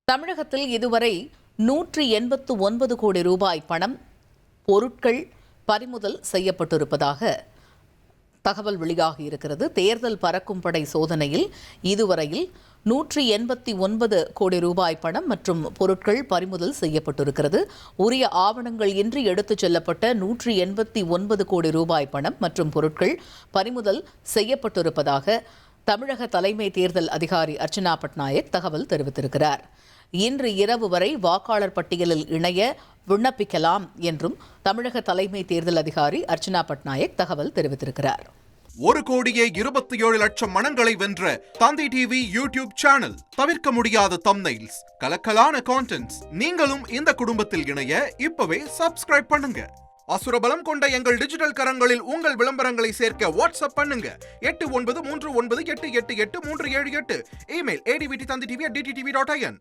தமிழகத்தில் இதுவரை 189 கோடி ரூபாய் பணம், பொருட்கள் பறிமுதல் செய்யப்பட்டிருப்பதாக தகவல் வெளியாகியிருக்கிறது. தேர்தல் பறக்கும் படை சோதனையில் இதுவரையில் 189 கோடி ரூபாய் பணம் மற்றும் பொருட்கள் பறிமுதல் செய்யப்பட்டிருக்கிறது. உரிய ஆவணங்கள் இன்றி எடுத்துச் செல்லப்பட்ட 189 கோடி ரூபாய் பணம் மற்றும் பொருட்கள் பறிமுதல் செய்யப்பட்டிருப்பதாக தமிழக தலைமை தேர்தல் அதிகாரி அர்ச்சனா பட்நாயக் தகவல் தெரிவித்திருக்கிறார். இன்று இரவு வரை வாக்காளர் பட்டியலில் இணைய விண்ணப்பிக்கலாம் என்றும் தமிழக தலைமை தேர்தல் அதிகாரி அர்ச்சனா பட்நாயக் தகவல் தெரிவித்திருக்கிறார். 1,27,00,000 மனங்களை வென்ற தந்தி டிவி யூடியூப் சேனல். தவிர்க்க முடியாத தம்ப்நெயில்ஸ், கலக்கலான கான்டென்ட்ஸ். நீங்களும் இந்த குடும்பத்தில் இணைய இப்பவே சப்ஸ்கிரைப் பண்ணுங்க. அசுரபலம் கொண்ட எங்கள் டிஜிட்டல் கரங்களில் உங்கள் விளம்பரங்களை சேர்க்க வாட்ஸ்அப் பண்ணுங்க. 893988883778. Email advtthanditv@dttv.in.